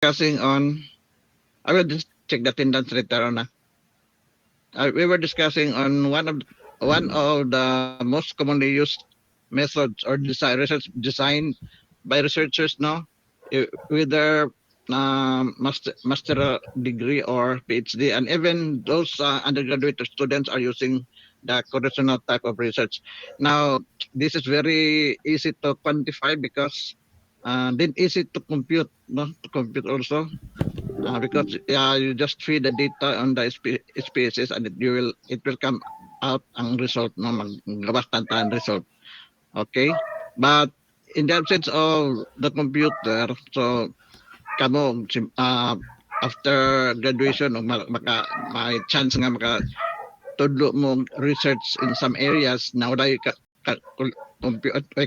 discussing on. I will just check the attendance later on. We were discussing on one of the most commonly used methods or research design by researchers now, whether master degree or PhD, and even those undergraduate students are using the conventional type of research. Now, this is very easy to quantify because then easy to compute, no? To compute also, because you just feed the data on the SPSS and it will come out ang result, no, maglabas ang result. Okay, but in the absence of the computer, so kamo after graduation o may chance nga maka tudlo mo research in some areas now that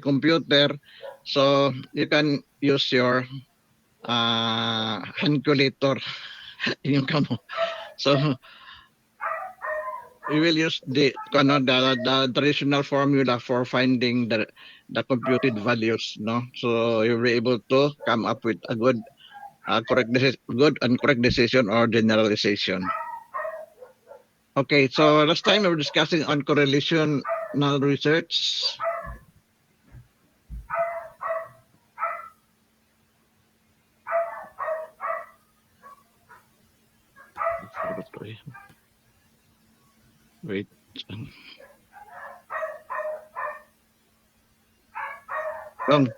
computer, so you can use your calculator yung kamo. So we will use the traditional formula for finding the computed values, no? So you'll be able to come up with a good and correct decision or generalization. Okay, so last time we were discussing on correlational research. Wait. Wrong.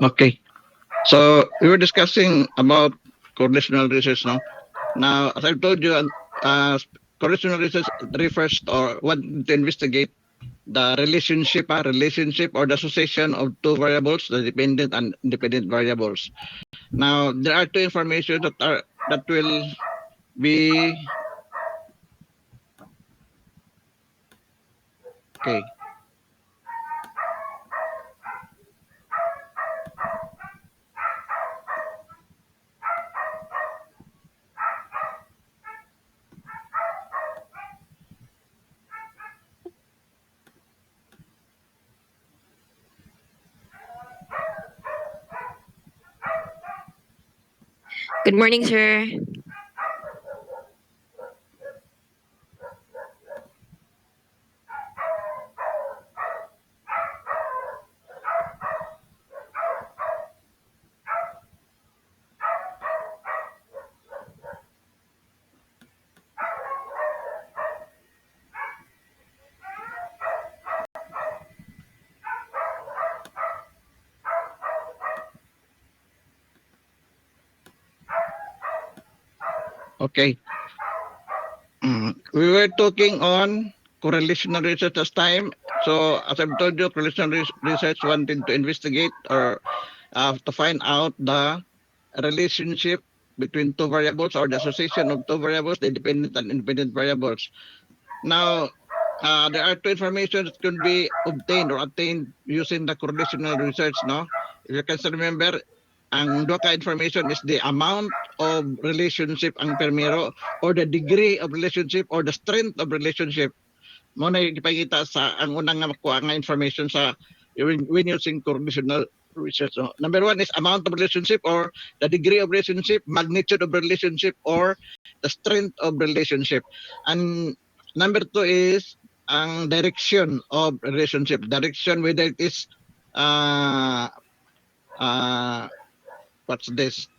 Okay. So we were discussing about correlational research now. Now, as I've told you, correlational research refers or want to investigate the relationship or the association of two variables, the dependent and independent variables. Now, there are two information that will be okay. Good morning, sir. Okay. We were talking on correlational research last time. So as I've told you, correlational research wanted to investigate or to find out the relationship between two variables or the association of two variables, the dependent and independent variables. Now, there are two information that can be obtained or attained using the correlational research, no? If you can still remember, ang duha ka information is the amount of relationship ang permiro or the degree of relationship or the strength of relationship. Mo na ipakita sa ang unang nga makuha nga information sa when using correlational research. No? Number one is amount of relationship or the degree of relationship, magnitude of relationship, or the strength of relationship. And number two is ang direction of relationship. Direction, whether it is uh, uh, what's this?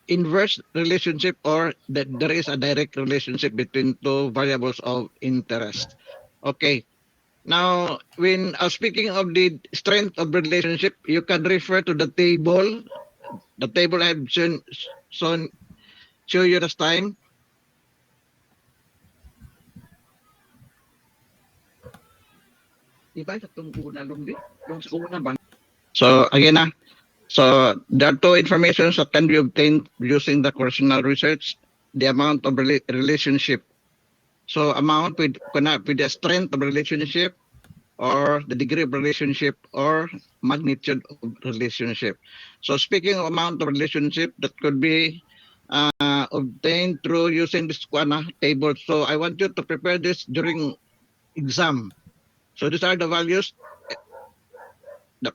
Inverse relationship or that there is a direct relationship between two variables of interest. Okay. Now, when speaking of the strength of relationship, you can refer to the table. The table I've shown show you last time. So again, so there are two informations that can be obtained using the correlational research: the amount of relationship. So amount with the strength of relationship, or the degree of relationship, or magnitude of relationship. So speaking of amount of relationship, that could be obtained through using this table. So I want you to prepare this during exam. So these are the values, the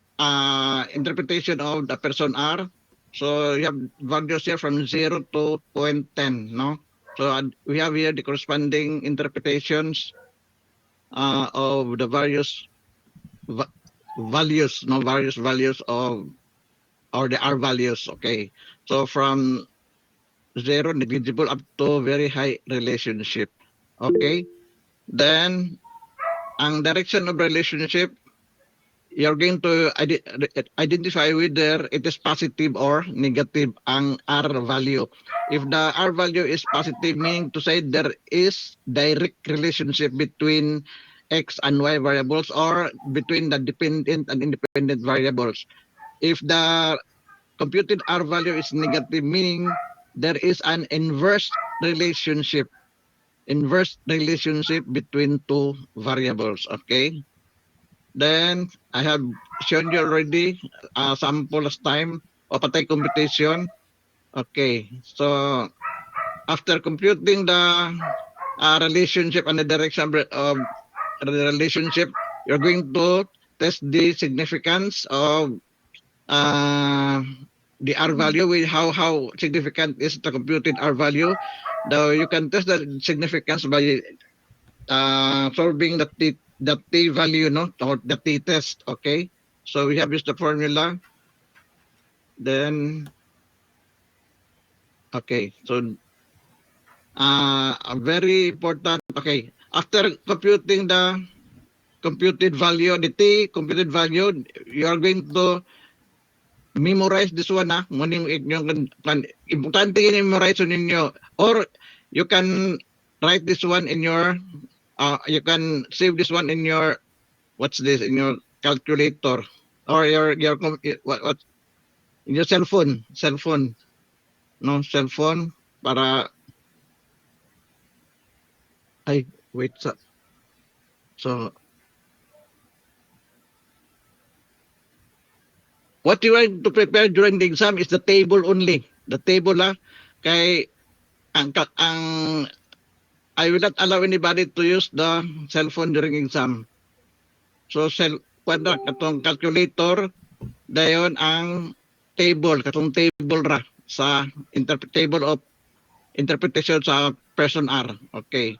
interpretation of the person R. So you have values here from 0 to 10, no? So we have here the corresponding interpretations of the various values, no, various values of, or the R values. Okay, so from zero, negligible, up to very high relationship. Okay, then ang direction of relationship, you're going to identify whether it is positive or negative ang R value. If the R value is positive, meaning to say there is direct relationship between X and Y variables, or between the dependent and independent variables. If the computed R value is negative, meaning there is an inverse relationship between two variables. Okay. Then I have shown you already a sample last time of patay computation. Okay. So after computing the relationship and the direction of the relationship, you're going to test the significance of uh, the R value. With how significant is the computed R value. Though you can test the significance by solving the t value, no, or the t test. Okay, so we have used the formula. Then okay, so very important. Okay, after computing the computed value, the t computed value, you are going to memorize this one, ha. Muning inyong importante yun memorize ninyo, or you can write this one in your you can save this one in your, what's this, in your calculator, or your what in your cell phone, no, cell phone, para ay wait, so what you want to prepare during the exam is the table only, the table, kay ang I will not allow anybody to use the cell phone during exam. So katong calculator dayon ang katong table ra sa table of interpretation sa person R. Okay.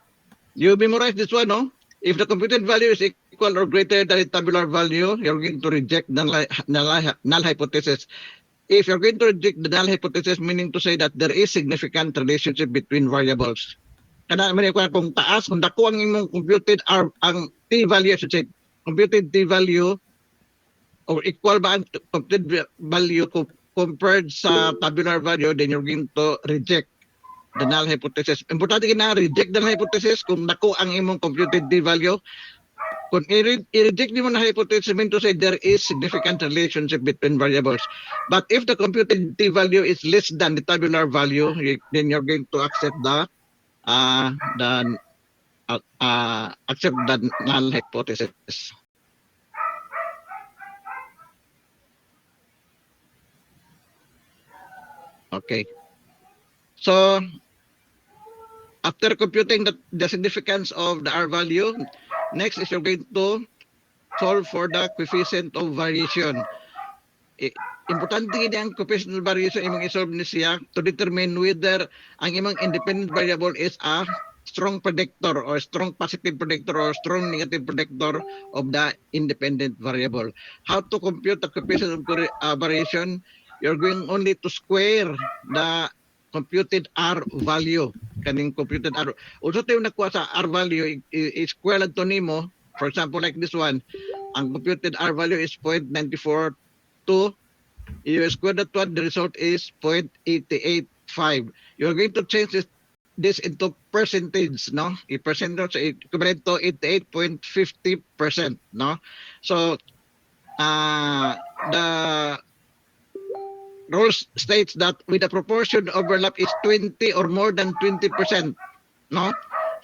You memorize this one, no? If the computed value is equal or greater than the tabular value, you're going to reject null hypothesis. If you're going to reject the null hypothesis, meaning to say that there is significant relationship between variables. Kana man ko kung taas, kung dako ang imong computed R, ang t value, I should say, computed t value, or equal ba ang computed value compared sa tabular value, then you're going to reject the null hypothesis. Importante na reject the null hypothesis kung dako ang imong computed t value. Kung i-reject mo na hypothesis, mean to say there is significant relationship between variables. But if the computed t value is less than the tabular value, then you're going to accept the accept the null hypothesis. Okay. So after computing the significance of the R value, next is you're going to solve for the coefficient of variation. Importante gini ang coefficient of variation imong isolve ni siya to determine whether ang imong independent variable is a strong predictor, or strong positive predictor, or strong negative predictor of the independent variable. How to compute the coefficient of variation? You're going only to square the computed R value. Kaning computed R. Also tayo nakuha sa R value, i-square lang to nimo. For example, like this one, ang computed R value is 0.942. You square that one, the result is 0.885. You're going to change this this into percentage, no? I-percentage, so equivalent to 88.50%, no? So, the rules states that with the proportion overlap is 20 or more than 20%, no?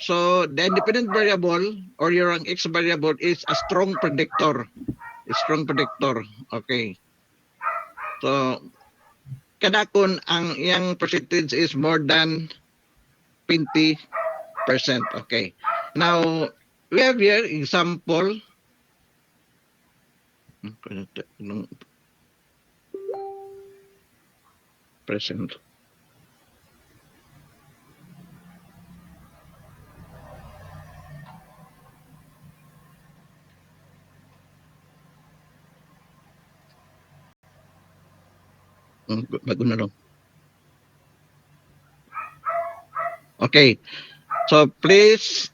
So, the independent variable or your X variable is a strong predictor. A strong predictor. Okay. So, kada kung ang iyang percentage is more than 20%. Okay. Now, we have here example. Present. Bago na lang. Okay. So, please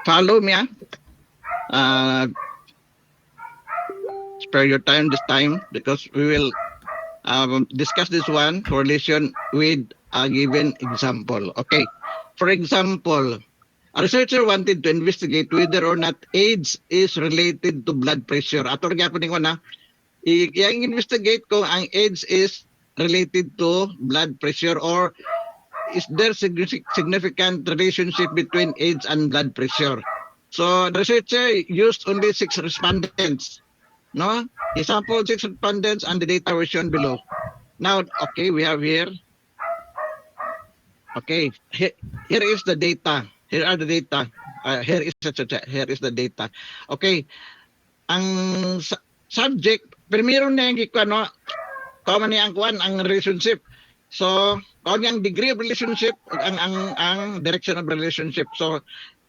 follow me. Spare your time this time because we will discuss this one correlation with a given example. Okay. For example, a researcher wanted to investigate whether or not AIDS is related to blood pressure. Ato gyapon ko na i-yang investigate kung ang AIDS is related to blood pressure or is there significant relationship between AIDS and blood pressure. So the researcher used only 6 respondents. No, he sampled 6 respondents and the data were shown below. Now, okay, we have here. Okay, here is the data. Here are the data. Here is the data. Okay, ang subject, primero na yung ano, common ang kuan ang relationship. So, kung ang degree of relationship, ang direction of relationship. So,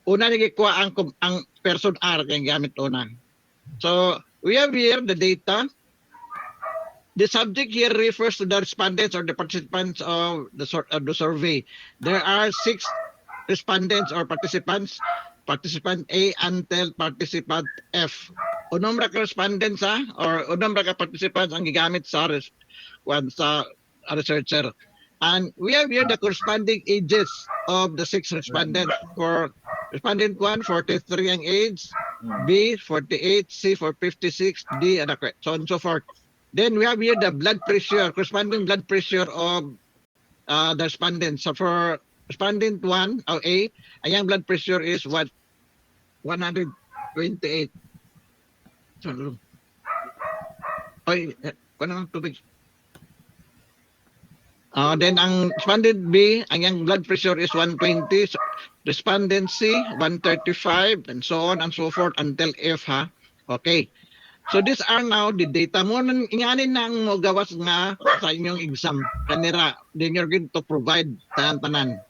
una ni gikuha ang person R kay gamit una. So, we have here the data. The subject here refers to the respondents or the participants of the survey. There are 6 respondents or participants, participant A until participant F. Unong ra ka respondents or unong ra ka participants ang gigamit sa researcher. And we have here the corresponding ages of the 6 respondents. For respondent 1, 43 ang age, B, 48, C, for 56, D, and so on and so forth. Then we have here the blood pressure, corresponding blood pressure of the respondents. So for respondent 1, or A, ang blood pressure is what? 128. So, oy, kuno ng tubig. Then ang respondent B, ang blood pressure is 120. So, respondent C, 135, and so on and so forth until F, ha? Okay. So these are now the data mo inganin nang mo gawas nga sa inyong exam kanira then you're going to provide tanan.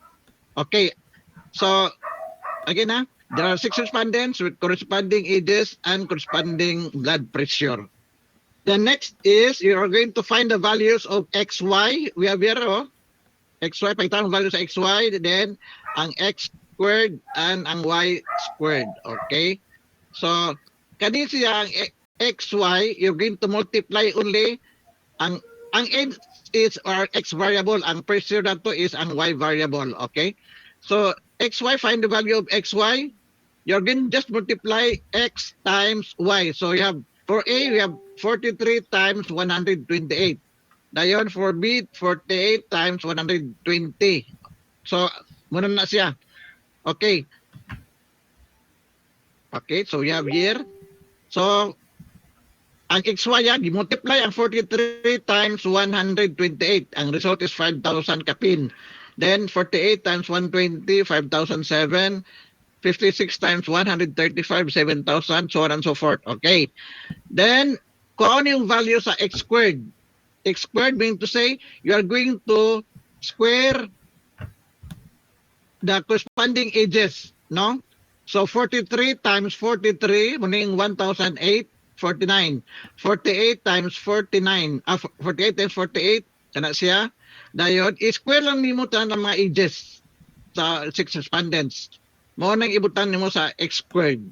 Okay. So again there are 6 respondents with corresponding ages and corresponding blood pressure. The next is you are going to find the values of XY. We have here XY, pagtang values sa XY, then ang X squared and ang Y squared. Okay. So kani siya ang XY, you're going to multiply only ang X is our X variable, ang pressure nato is ang Y variable, okay? So XY, find the value of XY, you're going to just multiply X times Y. So you have, for A, we have 43 times 128. Dayon for B, 48 times 120. So, muna na siya. Okay. Okay, so we have here. So, ang XY i-multiply ang 43 times 128. Ang result is 5,000 kapin. Then 48 times 120, 5,007. 56 times 135, 7,000, so on and so forth. Okay. Then, kung ano yung value sa X squared? X squared meaning to say, you are going to square the corresponding ages, no? So 43 times 43, muning 1,008, 49. 48 times 49, 48 times 48, kana siya. Dayon, i-square lang nimo tan ang mga ages sa 6 respondents. Mo nang ibutan nimo sa X squared.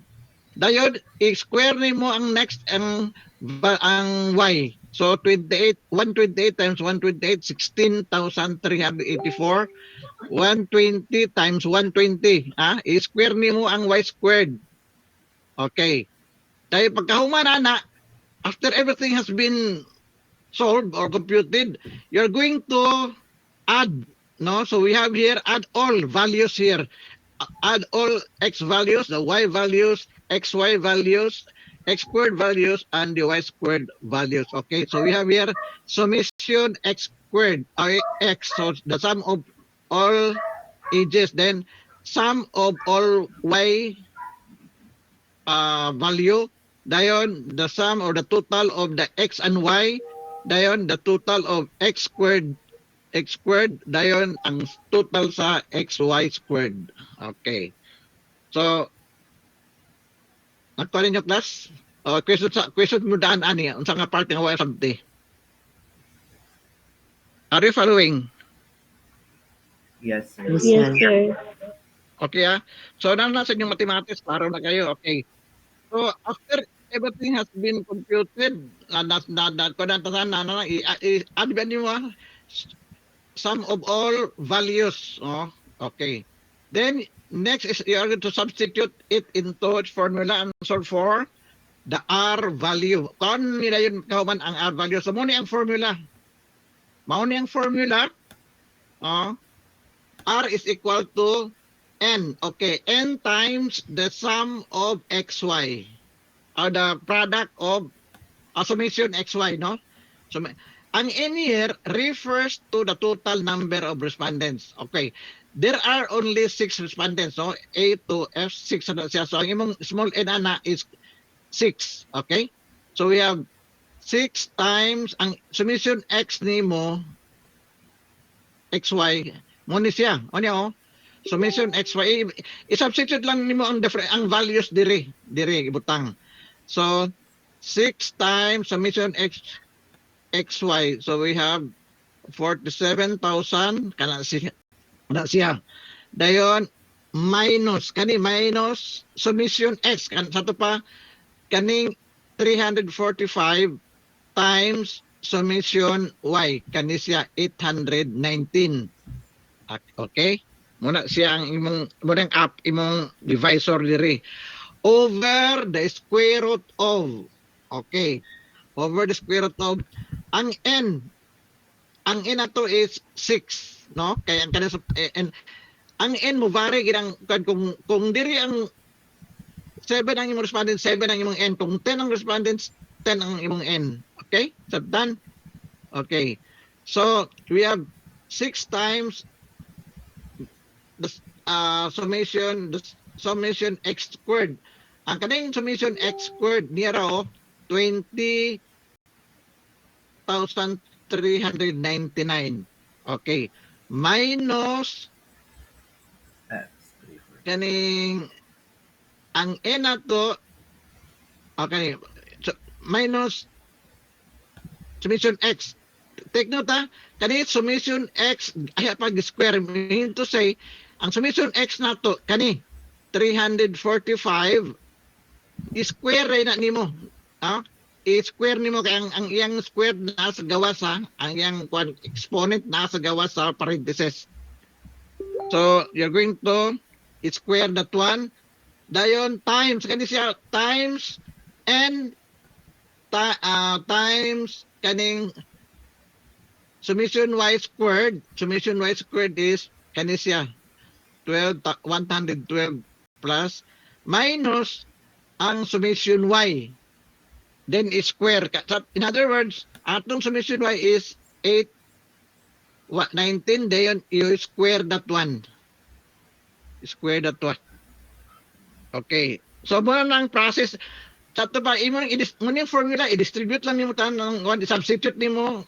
Dayon, i-square nimo ang next ang Y. So 128 times 128, 16,384. 120 times 120. I-square nimo ang y squared. Okay. Dahil pagkahuman na, after everything has been solved or computed, you're going to add, no? So we have here, add all values here. Add all x values, the y values, xy values, x squared values, and the y squared values. Okay, so we have here summation x squared, x, so the sum of all ages, then sum of all y value, dayon the sum or the total of the x and y, dayon the total of x squared, dayon ang total sa xy squared. Okay. So, nagtuwa ninyo class? Question mo daan ani, unsa nga part nga wala sabti? Are you following? Yes, sir. Yes, sir. Okay So, nasa inyong mathematics, klaro na kayo. Okay. So, after everything has been computed, i-add ba niyo sum of all values. Oh, okay. Then, next is you are going to substitute it into its formula and solve for the R value. Kung nila yun kahuman ang R value. So, muna ang formula. Mauna ang formula. R is equal to N. Okay, N times the sum of XY. Or the product of summation XY, no? So, ang N here refers to the total number of respondents. Okay. There are only 6 respondents, no? A to F, 6 na siya. So, ang imong small n ana is 6. Okay? So, we have 6 times ang summation X nimo XY mo ni siya. O niya, oh. Summation XY. I-substitute lang nimo ang values dire ibutang. So, 6 times summation XY. So, we have 47,000 kana siya. Dayon minus summation X sa to pa kaning 345 times summation Y kani siya 819. Okay? Muna siya ang imong divisor diri over the square root of. Okay. Over the square root of ang n ato is 6, no? Kaya and ang n mo vary ginang kung diri ang 7 ang imong respondents, 7 ang imong n. Kung 10 ang respondents, 10 ang imong n. Okay? Sabtan? Okay. So, we have 6 times the summation x squared. Ang kaning summation x squared niya raw 20,399. Okay. Minus kaning ang n nato okay, so, minus summation x. Take note kani summation x ay pag square mean to say ang summation x nato kani 345 square ray na nimo. I-square nimo kay ang iyang square na sa gawas ang iyang exponent na sa gawas sa parentheses. So you're going to square that one. Dayon times kani siya times n times kaning summation y squared. Summation y squared is kani siya 112 plus minus ang summation y. Then is square. In other words, atong summation y is 19. Dayon you square that one. Square that one. Okay. So muna ang process. Sato pa imong formula i-distribute lang nimo tanan ng substitute nimo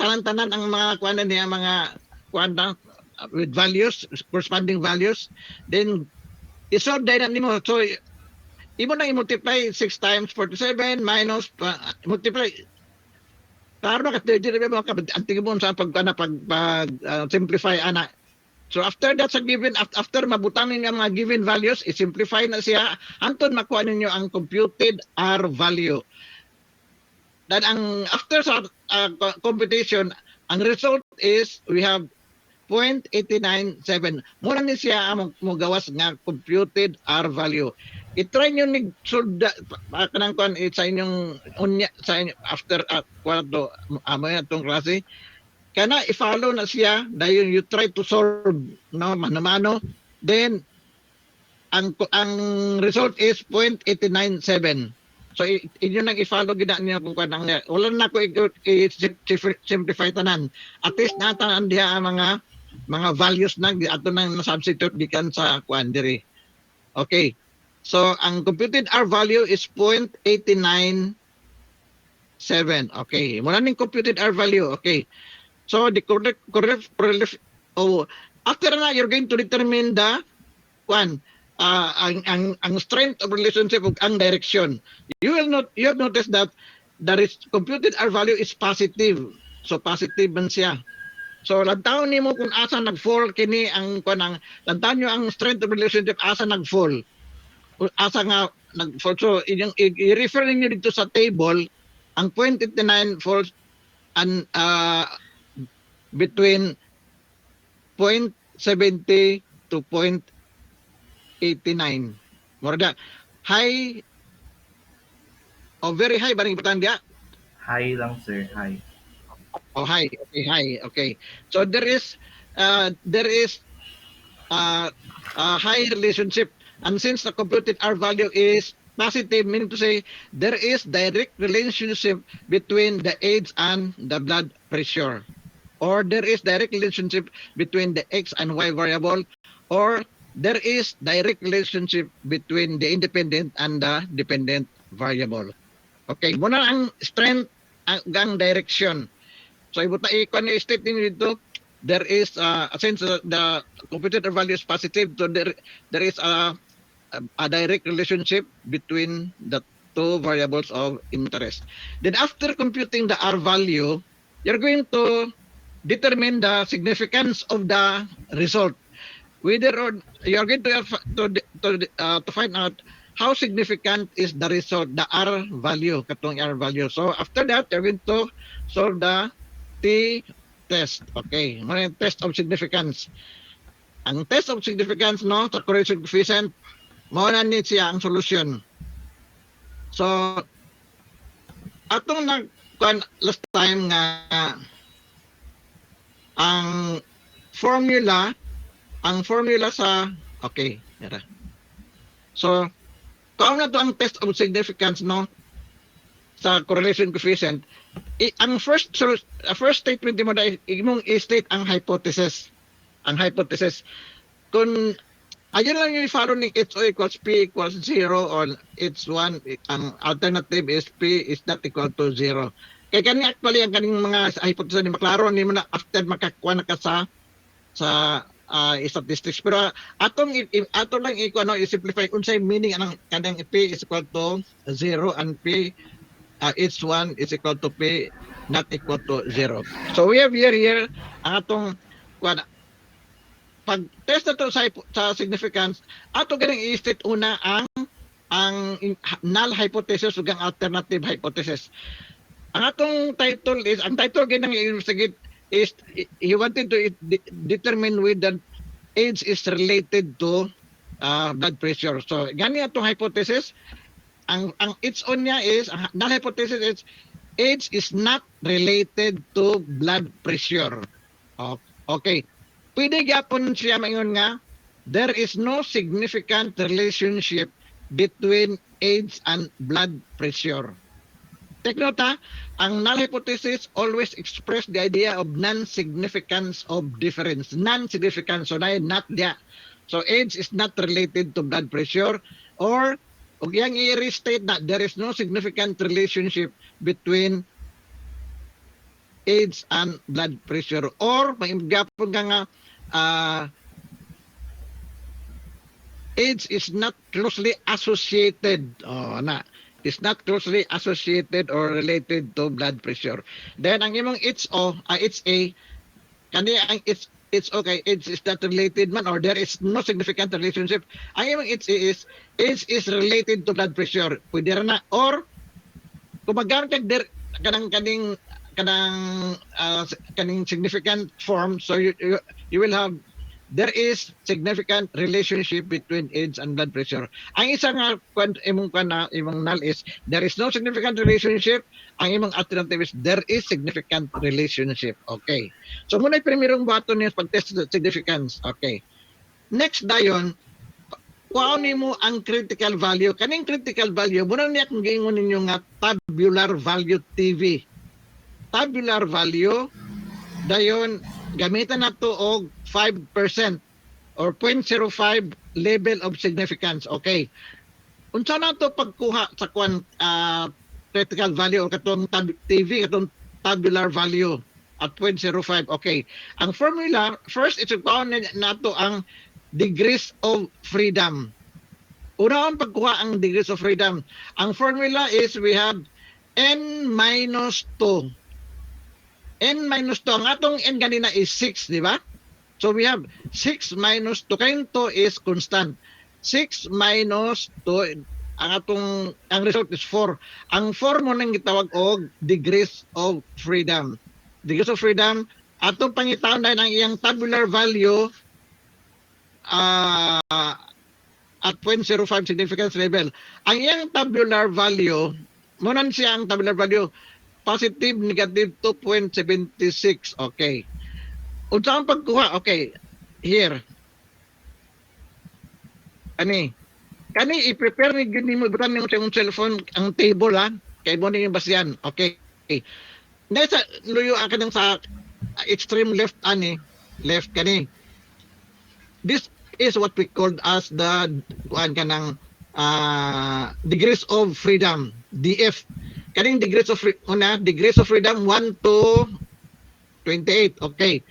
tanan-tanan ang mga kuan niya mga kuan with values, corresponding values. Then isolve din nimo. So imo na i-multiply 6 times 47 minus multiply. Klaro na kasi dili ba antig mo sa pag simplify ana. So after that sa given after mabutang ninyo ang mga given values, i-simplify na siya hangtod makuha ninyo ang computed R value. Then ang after sa computation, ang result is we have 0.897. Muna ni siya ang gawas nga computed R value. I-try nyo ni solda kanang kuan sa inyong unya sa inyo after kwarto amo itong klase. Kana i-follow na siya dayon you try to solve no mano-mano, then ang result is 0.897. So inyo nang i-follow gid niya kung kanang wala na ko i-simplify tanan. At least natanan diha ang mga values na ato nang substitute gikan sa kuan diri. Okay. So ang computed R value is 0.897. Okay. Muna ning computed R value. Okay. So the correct after na you're going to determine the kuan ang strength of relationship ug ang direction. You have noticed that computed R value is positive. So positive man siya. So lantaw nimo kung asa nag-fall kini ang kanang lantaw nyo ang strength of relationship asa nag-fall. Asa nga nag-fall. So i-refer niyo dito sa table ang 0.89 falls and between 0.70 to 0.89. Mura high o very high ba ning importante dia? High lang, sir. High. Oh, high. Okay, high. Okay. So there is a high relationship, and since the computed R value is positive, meaning to say there is direct relationship between the age and the blood pressure, or there is direct relationship between the X and Y variable, or there is direct relationship between the independent and the dependent variable. Okay, muna ang strength ang direction. So ibuta ikon ni state ninyo dito, there is since the computed value is positive, so there is a direct relationship between the two variables of interest. Then after computing the R value, you're going to determine the significance of the result. Whether or you're going to have to find out how significant is the result, the R value, katong R value. So after that, you're going to solve the T test. Okay, muna yung test of significance. Ang test of significance, no, sa correlation coefficient, muna ni siya ang solution. So, atong last time nga ang formula sa okay, yara. So, kung na to ang test of significance, no, sa correlation coefficient, ang first statement mo dahil imong i-state ang hypothesis. Ang hypothesis. Kung ayun lang yung follow ni HO equals P equals 0 or H1, ang alternative is P is not equal to 0. Kaya kani actually ang kaning mga hypothesis ni maklaro ni mo na after makakuha na ka sa statistics. Pero atong lang i-simplify unsay meaning anang kanang P is equal to 0 and P H1 is equal to P not equal to 0. So we have here ang atong pag test na to sa significance, ato ganing i-state una ang null hypothesis ug ang alternative hypothesis. Ang atong title is, ang title ginang i-investigate is he wanted to determine whether age is related to blood pressure. So gani atong hypothesis, ang its on niya is, ang null hypothesis is age is not related to blood pressure. Okay. Pwede gyapon siya maingon nga there is no significant relationship between age and blood pressure. Take note ha, ang null hypothesis always express the idea of non-significance of difference. Non-significance, so not dia. So age is not related to blood pressure, or ug yang i-restate na there is no significant relationship between age and blood pressure, or maigapon ka nga age is not closely associated is not closely associated or related to blood pressure. Then ang imong HO HA kani ang it's okay, age is not related man or there is no significant relationship. Ang imong HA is age is related to blood pressure. Pwede ra na, or kung magkaroon kag kaning kaning significant form. So you will have there is significant relationship between age and blood pressure. Ang isa nga imong null is there is no significant relationship. Ang imong alternative is there is significant relationship. Okay. So muna primerong button niya pag-test significance. Okay. Next dayon, kuha nimo ang critical value. Kaning critical value, muna niya kung giingon ninyo nga tabular value TV. Tabular value, dayon gamitan nato og 5% or 0.05 level of significance. Okay. Unsa nato pagkuha sa critical value or katong TV, katong tabular value at 0.05. Okay. Ang formula, first ito nato ang degrees of freedom. Una ang pagkuha ang degrees of freedom. Ang formula is we have n minus 2. N minus 2. Ang atong n ganina is 6, di ba? So we have 6 minus 2. Kayong 2 is constant. 6 minus 2, ang result is 4. Ang 4 mo nang gitawag og degrees of freedom. Degrees of freedom, atong pangitaon dahil ang iyang tabular value at 0.05 significance level. Ang iyang tabular value, munan siya ang tabular value, positive, negative 2.76. Okay. Unsa ang pagkuha? Okay. Here. Kani i-prepare ni gid nimo butan nimo sa imong cellphone ang table ha. Kay mo ning basyan. Okay. Nasa luyo ang kanang sa extreme left left kani. This is what we called as the kanang degrees of freedom, DF. Kaning degrees of freedom 1 to 28. Okay.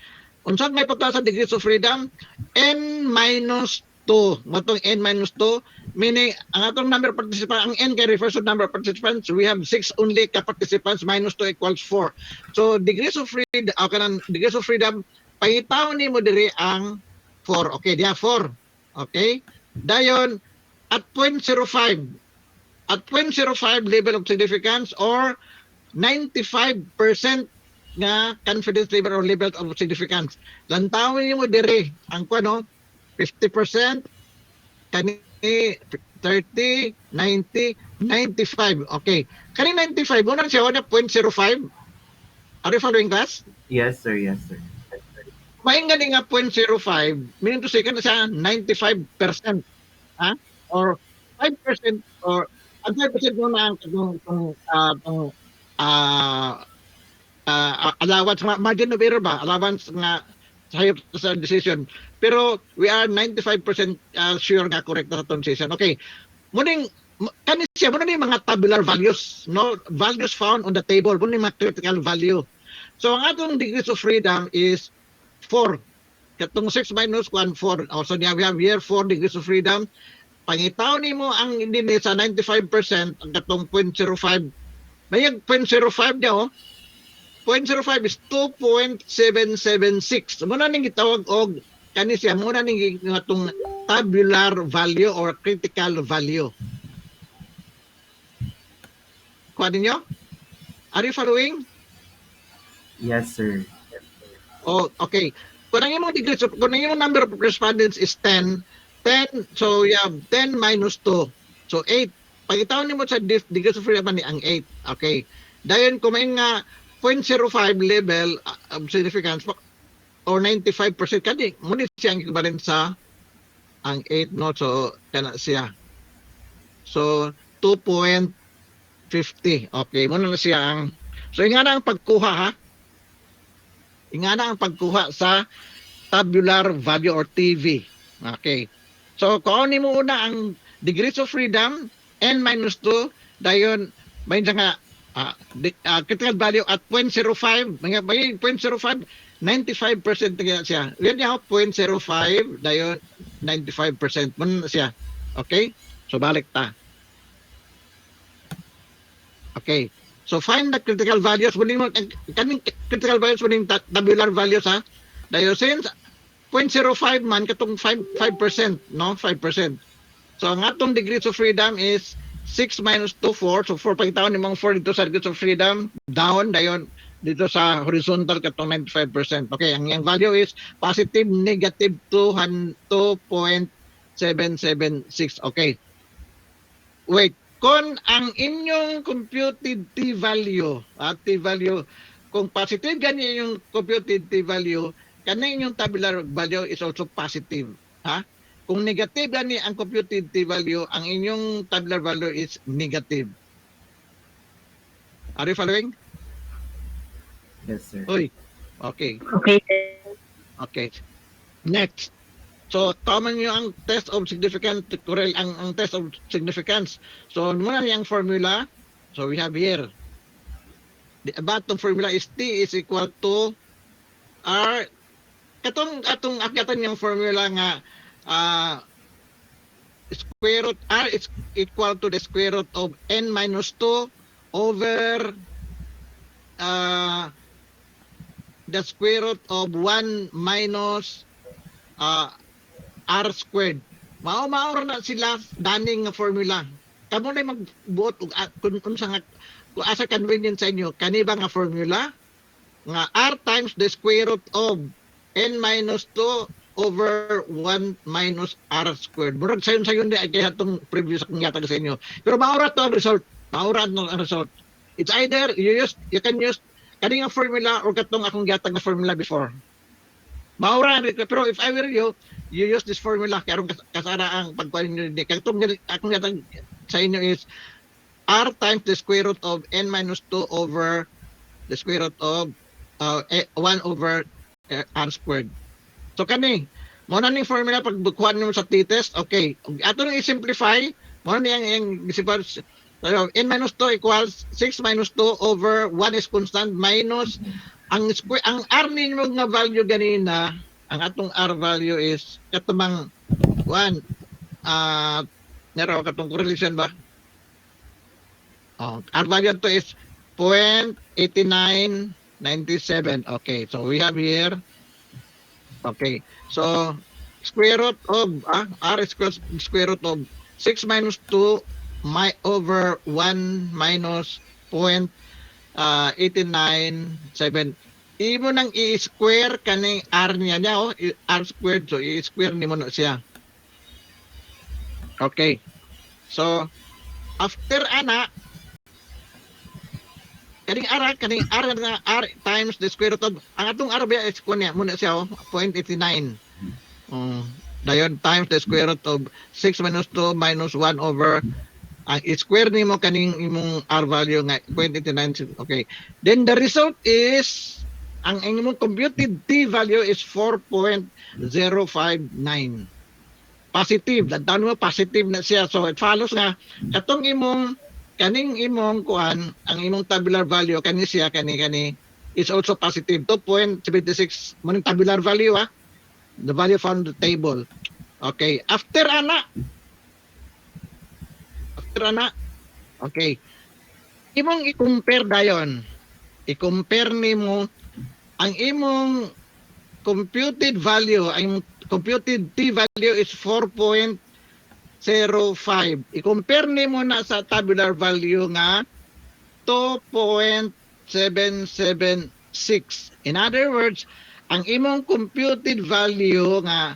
Unsa may pagtaas sa degrees of freedom? N minus 2. Matong N minus 2, meaning ang atong number of participants, ang N kay refers to number of participants, we have 6 only ka-participants, minus 2 equals 4. So degrees of freedom, degrees of freedom, pangitaw ni mo diri ang 4. Okay, diya 4. Okay? Dayon, at 0.05, at 0.05 level of significance or 95% nga confidence level or level of significance. Lantawin niyo mo diri ang 50%, kani 30, 90, 95. Okay. Kani 95, mo na siya 0.05. Are you following class? Yes, sir. Yes, sir. Maingani nga 0.05, meaning to say ka na siya 95%. Ha? Or 5% or ang 5% mo na ang allowance, margin of error ba? Allowance nga sa decision. Pero we are 95% sure nga correct na sa itong decision. Okay. Muning, kani siya, muna yung mga tabular values, no? Values found on the table, muna yung mga critical value. So, ang atong degrees of freedom is 4. Katong 6 minus 1, 4. So, we have here 4 degrees of freedom. Pangitaw ni mo ang hindi sa 95%, ang katong 0.05. May 0.05 niya, 0.05 is 2.776. Muna ning gitawag og kani siya, muna ning atong tabular value or critical value. Kuha ninyo? Are you following? Yes, sir. Oh, okay. Kung ang imong degrees of, kung ang imong number of respondents is 10, so you have 10 minus 2. So 8. Pagitaw nimo sa degrees of freedom ni ang 8. Okay. Dayon kung may nga 0.05 level of significance or 95% kani mo ni siya ang equivalent sa ang 8, no? So kana siya. So 2.50. Okay, mo na siya ang. So ingana ang pagkuha ha. Ingana ang pagkuha sa tabular value or TV. Okay. So kung mo una ang degrees of freedom n minus 2, dayon may nga critical value at 0.05, may 0.05, 95% na siya. Yan niya 0.05, dayon 95%. Muna siya. Okay? So balik ta. Okay. So find the critical values. Kaning critical values muning tabular values ha. Dayon since 0.05 man katong 5%, no? 5%. So ang atong degrees of freedom is 6 minus 2, 4. So 4 pagitaon ni mong 4 dito sa degrees of freedom, down, dayon dito sa horizontal katong 95%. Okay, ang value is positive, negative 2.776. Okay. Wait, kung ang inyong computed t-value, t-value, kung positive gani yung computed t-value, kani inyong tabular value is also positive. Ha? Kung negative gani ang computed t-value, ang inyong tabular value is negative. Are you following? Yes, sir. Uy, okay. Okay, sir. Okay. Next. So, common nyo ang test of significance, ang test of significance. So, muna yung formula. So, we have here. The bottom formula is T is equal to R. Atong akyatan yung formula nga square root R is equal to the square root of N minus 2 over the square root of 1 minus R squared. Mao na sila daning nga formula. Kamo na magbuot kung asa convenient sa inyo kani ba nga formula nga R times the square root of N minus 2 over 1 minus R squared. Murag sayon di ay kaya itong previous akong yatag sa inyo. Pero maura to ang result. Maura to ang result. It's either you can use kani nga formula or katong akong yatag na formula before. Maura pero if I were you use this formula kaya kasara ang pagkuhan nyo ni katong akong yatag sa inyo is R times the square root of N minus 2 over the square root of 1 over R squared. So kani, mo na ning formula pag bukuhan nyo sa t-test, okay. Ato nang i-simplify, mo na yung N minus 2 equals 6 minus 2 over 1 is constant minus ang R ninyo nga value ganina, ang atong R value is katumang 1 nero katong correlation ba? R value to is 0.8997. Okay, so we have here. Okay, so square root of R is square root of 6 minus 2 over 1 minus 0.897. Imo nang i-square kaning R niya R squared, so i-square nimo na siya. Okay, so after ana kaning R nga R times the square root of ang atong R ba is kunya muna siya 0.89. Dayon times the square root of 6 minus 2 minus 1 over ang square nimo kaning imong R value nga 0.89. Okay. Then the result is ang imong computed T value is 4.059. Positive. Dantan mo positive na siya. So it follows nga katong kaning imong kuan ang imong tabular value kani siya kani is also positive 2.76 mo tabular value the value found the table. Okay, after ana okay, imong i-compare dayon, i-compare nimo ang imong computed value, ang computed T value is 4.05. I-compare nimo na sa tabular value nga 2.776. In other words, ang imong computed value nga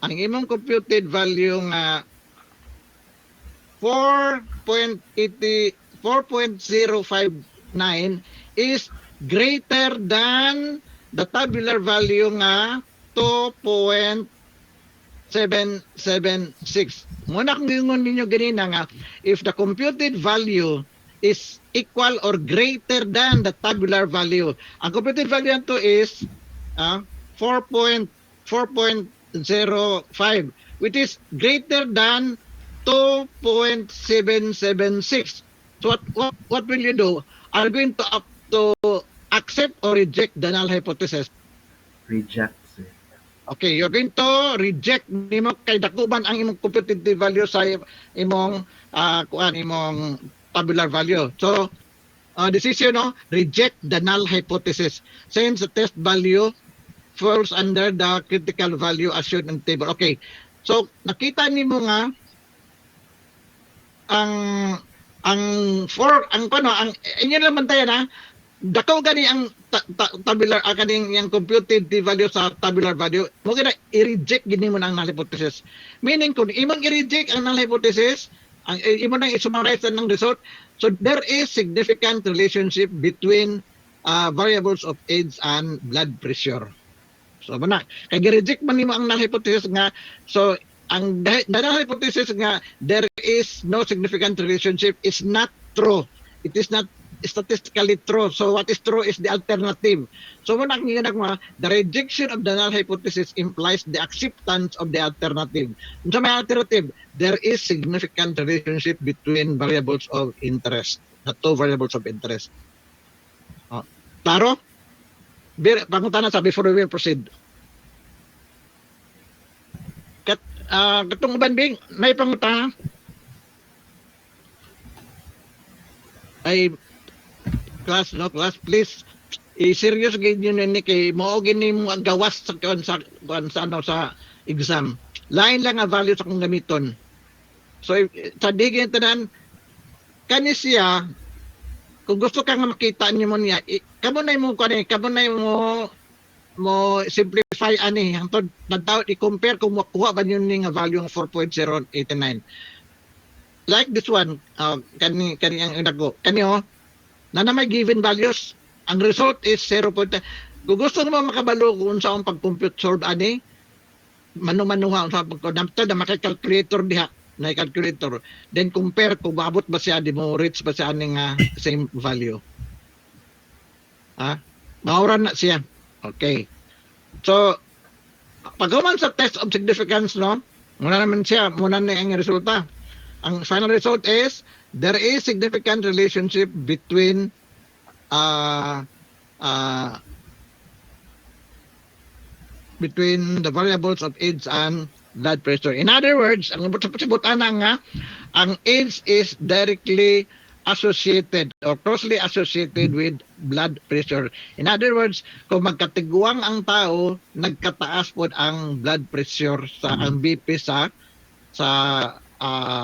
4.059 is greater than the tabular value nga 2.776. Muna kung gingon ninyo ganina nga, if the computed value is equal or greater than the tabular value, ang computed value nito is 4.05, which is greater than 2.776. So what will you do? Are you going to accept or reject the null hypothesis? Reject, sir. Okay, you're going to reject nimo kay dakuban ang imong computed value sa imong imong tabular value. So decision reject the null hypothesis since the test value falls under the critical value assumed in table. Okay. So nakita nimo nga ang inyo lang bantayan dako gani ang tabular kaning yang computed value sa tabular value mo gina i-reject gini mo ang null hypothesis, meaning kung imong i-reject ang null hypothesis ang imo nang i-summarize ng result, so there is significant relationship between variables of age and blood pressure. So mana kay gi-reject man nimo ang null hypothesis nga, so ang null hypothesis nga there is no significant relationship is not true. It is not statistically true. So what is true is the alternative. So muna ang ginag the rejection of the null hypothesis implies the acceptance of the alternative. So may alternative, there is significant relationship between variables of interest, the two variables of interest. Klaro? Pangutana sa before we will proceed. Katong uban bing may pangutana ay class please i-serious gid yun ni kay mao gini mo ang gawas sa ano sa exam, lain lang nga value sa kung gamiton. So sa digin tanan kani siya kung gusto ka nga makita niyo mo niya kamo na mo simplify ani hangtod nagtawd i-compare kung makuha ba yun ni nga value ng 4.089 like this one. Kani ang inago kani na may given values, ang result is 0. Kung gusto mo makabalo kung saan pag-compute solve ani, manu-manuha sa pagkodamta na maka-calculator diha, na calculator. Then compare kung maabot ba siya, di mo reach ba siya aning same value. Maura na siya. Okay. So, pagkaman sa test of significance, no, muna naman siya, muna na ang resulta. Ang final result is there is significant relationship between between the variables of age and blood pressure. In other words, ang sabutan nga ang age is directly associated or closely associated with blood pressure. In other words, kung magkatiguang ang tao, nagkataas po ang blood pressure sa ang BP sa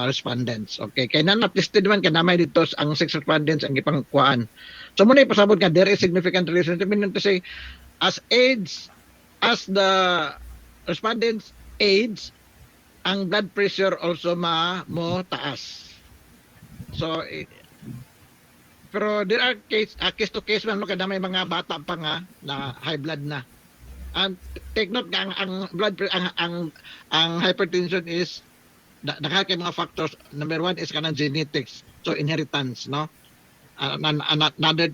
respondents. Okay, kaya na-tested man kanamay dito ang 6 respondents ang ipangkuhaan. So muna ipasabot nga there is significant relationship, meaning to say as the respondents age, ang blood pressure also mo taas. So pero there are case to case man kada may mga bata pa nga na high blood na. And take note nga ang blood ang hypertension is nakaka mga factors. Number 1 is kanang genetics, so inheritance, no. Another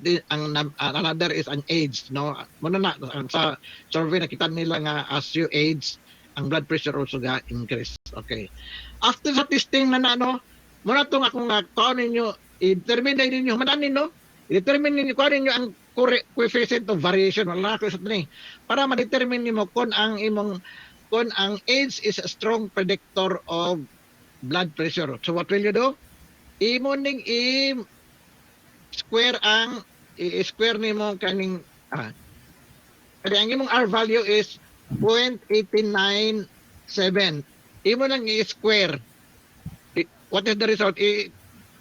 is ang age, no. Muna na sa survey nakita nila nga as you age, ang blood pressure also ga increase. Okay, after sa testing na ano, muna tong akong kuan ninyo i-determine ninyo mananin, no, i-determine ninyo kuan ninyo ang coefficient of variation wala ko sa ni para ma-determine nimo kung ang age is a strong predictor of blood pressure. So what will you do? Imo ning square nimo kaning kaya ang imong R value is 0.897. Imo nang i-square. What is the result?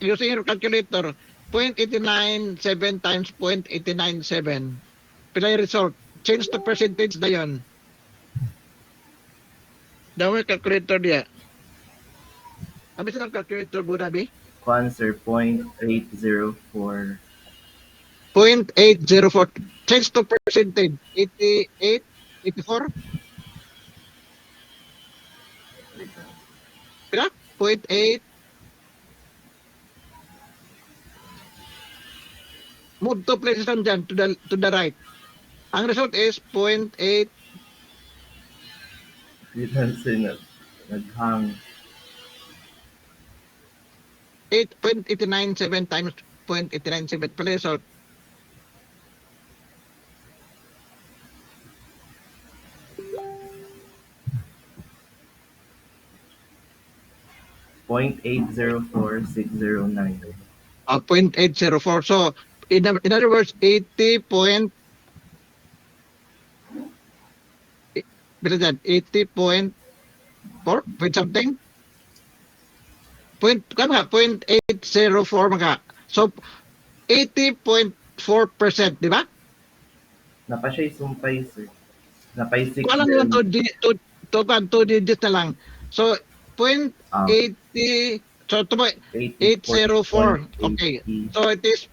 Using your calculator, 0.897 times 0.897. Pila yung result? Change the percentage na yun. Daw yung calculator diya. Abi sa calculator mo na, Bi? Answer 0.804. 0.804. Change to percentage. 88, 84? Kira? 0.8. Move 2 places lang dyan to the right. Ang result is 0.8. Dito sa naghang 8.897 times 0.897 pala result. .804,609. 0.804. So, in other words, 80 point 80.4 point something? Point 0.804 mga. So 80.4 di ba? Napa siya sumpay, sir. Napay 6 Kuha lang naman din. two digits na lang. So, Ah, 0.80, so ito ba, 804. Okay. 84.80. So, it is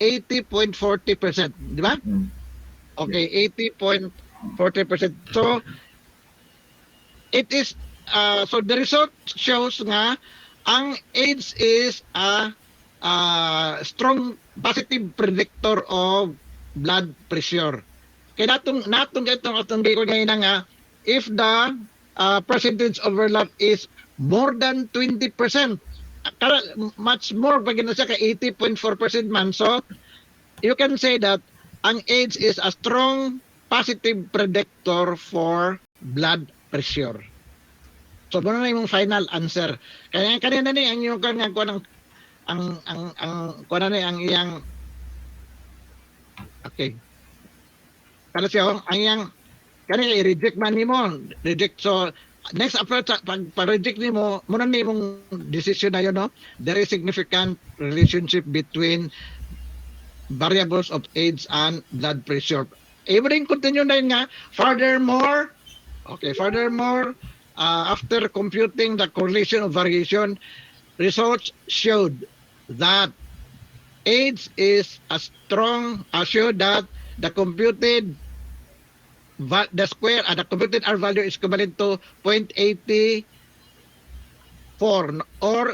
80.40%, di ba? Mm. Yes. Okay, 80.40%. So, it is, so the result shows nga, ang AIDS is a strong positive predictor of blood pressure. Kaya natong atong ko ngayon nga, if the percentage overlap is more than 20%, much more pag siya ka 80.4% man. So you can say that ang AIDS is a strong positive predictor for blood pressure. So muna na yung final answer. Kaya kanina ni ang yung kan ko ng ang kuno ni ang iyang okay. Kada siya ang iyang kani i-reject man nimo, reject. So next approach pag reject nimo muna ni mong decision na yun, no? There is significant relationship between variables of age and blood pressure. Even continue na yun nga, furthermore, after computing the correlation of variation, results showed that age is a strong, showed that the computed the square the computed R value is equivalent to 0.84 or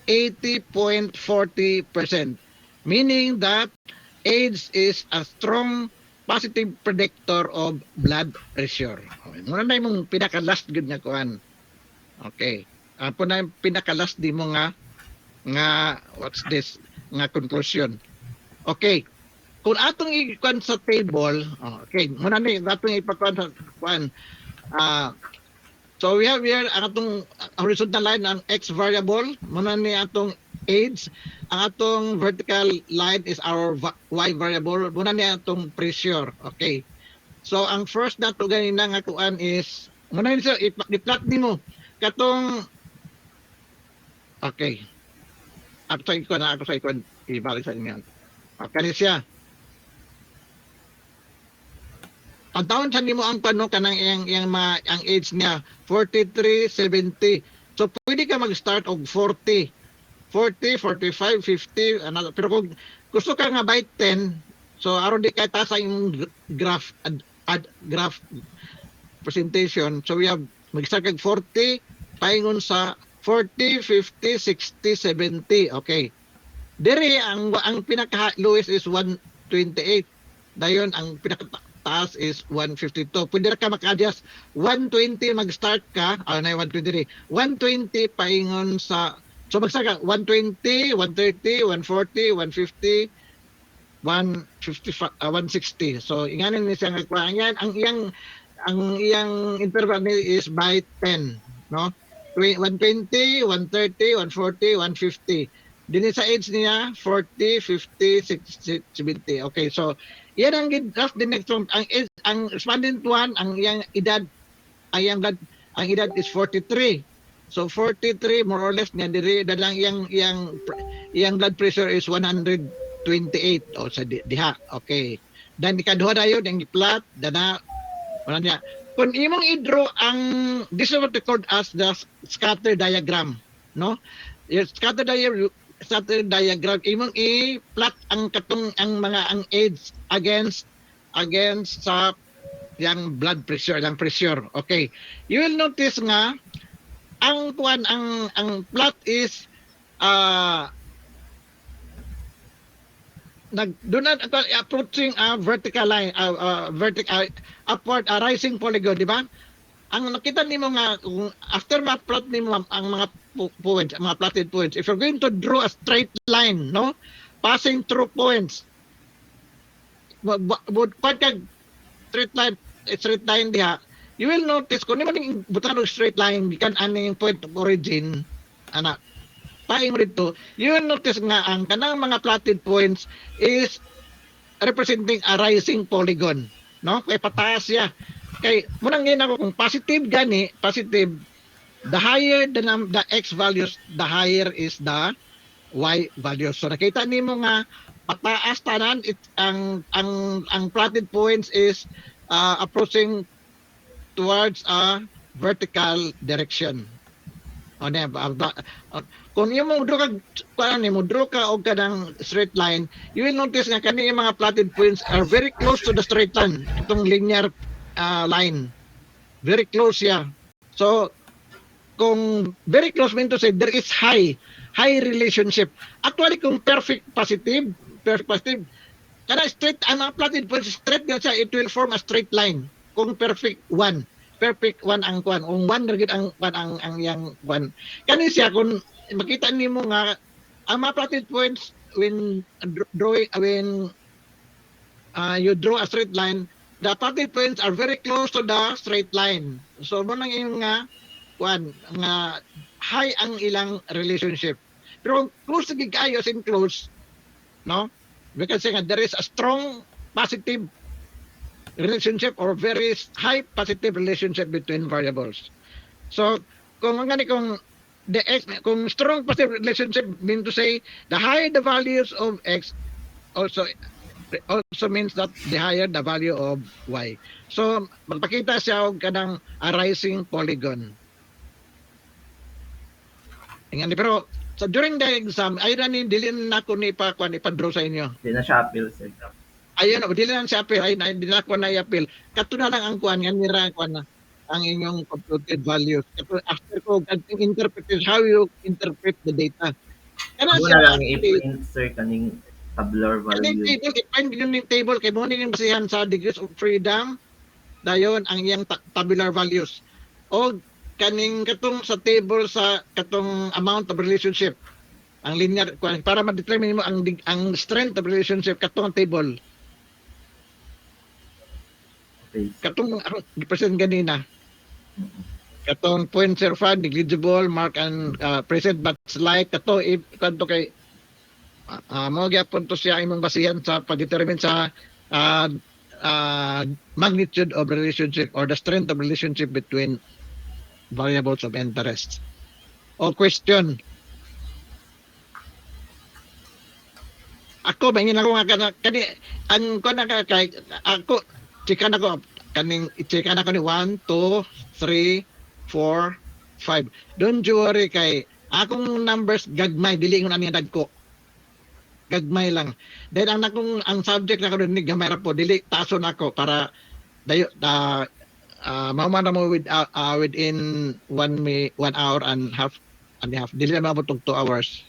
80.40%, meaning that age is a strong positive predictor of blood pressure. Okay. Muna na yung pinaka-last good nga kuan. Okay. Apo na yung pinaka-last di mo nga what's this nga conclusion. Okay. Kung atong ikuan sa table, okay, muna ni atong ipakuan sa kuan. So we have here ang atong horizontal line ang x variable, muna ni atong age, ang atong vertical line is our y variable, muna ni atong pressure. Okay. So ang first nato ganina nga kuan is muna ni siya i-plot nimo katong okay. Ako sa ikon ibalik sa inyo. Okay siya. Ang taon sa nimo ang pano kanang ang age niya 43, 70. So pwede ka mag-start og 40, 45, 50 ano, pero kung gusto ka nga by 10, so aron di kay taas ang graph graph presentation. So we have mag-start kag 40 paingon sa 40, 50, 60, 70. Okay. Diri ang pinaka lowest is 128. Dayon ang pinaka taas is 152. Pwede ka maka-adjust 120 mag-start ka, na 123. 120 paingon sa so magsaka 120, 130, 140, 150, 155, 160. So inganin ni siya nga yan ang iyang interval ni is by 10, no? 120, 130, 140, 150. Din sa age niya 40, 50, 60, 70. Okay, so yan ang graph the next one. Ang respondent one, ang iyang edad ang edad is 43. So 43 more or less niya diri dalang iyang blood pressure is 128 o sa diha. Okay. Dan ikaduha dayon ang i-plot dana wala niya. Kung imong i-draw ang this is what we call as the scatter diagram, no? Yung scatter diagram imong i-plot ang katong ang mga ang age against sa yang blood pressure, ang pressure. Okay. You will notice nga ang kuan ang plot is approaching a vertical line, vertical upward rising polygon, di ba? Ang nakita nimo nga after ma-plot nimo ang mga points, mga plotted points, if you're going to draw a straight line, no, passing through points, would pag straight line diha, you will notice kung nimo ning butang straight line gikan aning point of origin ana paing dito, you will notice nga ang kanang mga plotted points is representing a rising polygon, no? Kay pataas siya. Kay munang ngin ako kung positive gani, positive, the higher the x values, the higher is the y values. So nakita nimo nga pataas tanan, ang plotted points is approaching towards a vertical direction. O ne kung yung mo draw ka kuan ni mo draw ka og kanang straight line, you will notice nga kani yung mga plotted points are very close to the straight line, itong linear line. Very close siya. So kung very close mean to say there is high relationship. Actually kung perfect positive, kada straight ang mga plotted points straight nga siya, it will form a straight line. Kung perfect one ang kwan, kung one rigid ang kwan ang yang kwan. Kani siya kung makita nimo nga ang mga plotted points when you draw a straight line, the plotted points are very close to the straight line. So mo nang yung nga kwan nga high ang ilang relationship. Pero close gid kayo in close, no? We can say nga there is a strong positive relationship or very high positive relationship between variables. So kung kung strong positive relationship mean to say the higher the values of x also means that the higher the value of y. So magpakita siya og kanang a rising polygon. Ingani pero so during the exam ay ni dili na ko ni ipa-draw sa inyo. Di na siya appeal, sir. Ayun, dili lang siya appeal, ay dili na ko na i-appeal. Kato na lang ang kuan nga nira kuan na ang inyong computed values. Kato after ko interpret how you interpret the data. Kana Amo siya na lang actually i-print, sir, kaning tabular kaning value. table, i-find yun yung table kay mo ning basihan sa degrees of freedom dayon ang iyang tabular values. O kaning katong sa table sa katong amount of relationship ang linear para ma-determine mo ang strength of relationship katong table. Okay, sir. Katong present ganina. Katong 0.05 negligible mark and present but slight kato if kanto kay mo gyapon to siya imong basihan sa pag-determine sa uh, magnitude of relationship or the strength of relationship between variables of interest. O question. Ako bangin ako nga kani ang ko na kay ako chika na ko kaning chika na ko ni 1 2 3 4 5. Don't you worry kay akong numbers gagmay dili ko na niya dagko. Gagmay lang. Then ang subject na ko ni gamay ra po dili tason ako para dayo mahuman na mo within 1 hour and a half. Dili na mabutog 2 hours.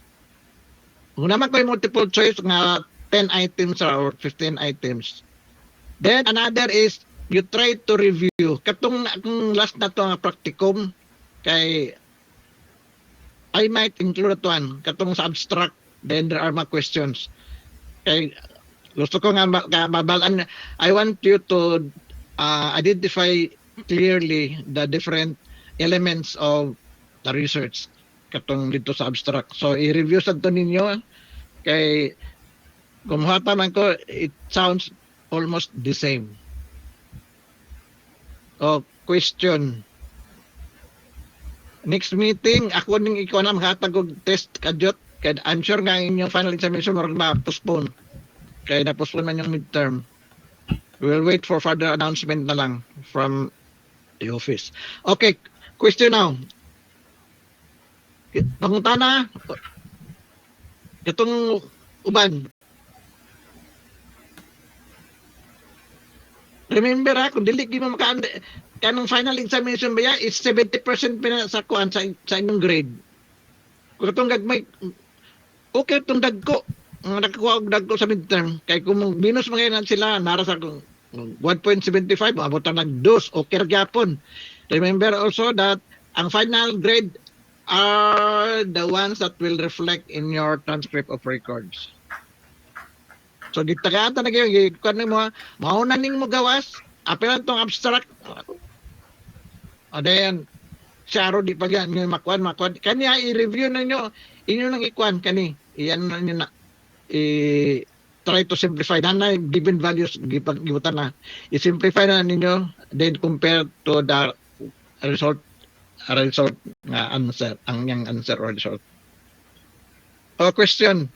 Kung naman ko yung multiple choice nga 10 items or 15 items. Then another is you try to review. Katong last na to nga practicum kay I might include that one. Katong sa abstract, then there are mga questions. Kay gusto ko nga mabalaan. I want you to identify clearly the different elements of the research katong dito sa abstract. So i-review sa to ninyo kay kumuha pa man ko, it sounds almost the same. O question. Next meeting, ako ning ikaw na maghatag og test kadyot kay I'm sure nga inyong final examination murag ma-postpone. Kay na-postpone man yung midterm. We'll wait for further announcement na lang from the office. Okay, question now. Pangutana, itong uban. Remember kung dili gyud mo kanang final examination ba is 70% pina sa kuan sa inyong grade. Kung itong gagmay, okay itong dagko. Nakakuha og dagko sa midterm. Kay kung minus mga sila, nara sa 1.75, abot na nag-2, okay gyapon. Remember also that ang final grade are the ones that will reflect in your transcript of records. So gitagata na gyud kun mo mao na ning mo gawas apel tong abstract. Then siya di pa yan makuan kaniya i-review ninyo inyo nang ikuan kani iyan na niyo na try to simplify na given values gibutan na i-simplify na ninyo then compare to the result nga answer ang yang answer or result. O question.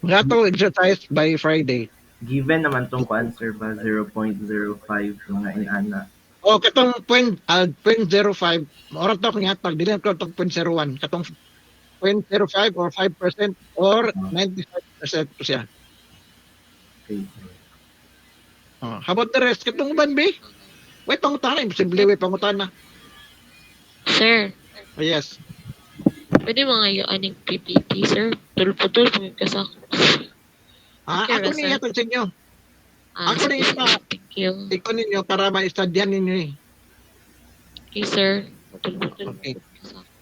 Nga to exercise by Friday. Given naman tong kuan sir ba 0.05 mga inana. O katong 0.05 oras to kung hatag dili ko tong 0.01 katong 0.05 or 5% or Ah, 95% to siya. okay sir. How about the rest? Katong uban bi? Way pangutana, imposible way pangutana. Sir, Oh, yes. pwede mga yung aning PPT, sir. Tulputol, pagod ka sa ako. Okay Ako ra, ni sir. hatag sa inyo. Ako ni Sige, ipa sir. Thank you. iko ninyo para maistudyan ninyo eh. Okay, sir. Tulputol, Okay. pagod ka sa ako.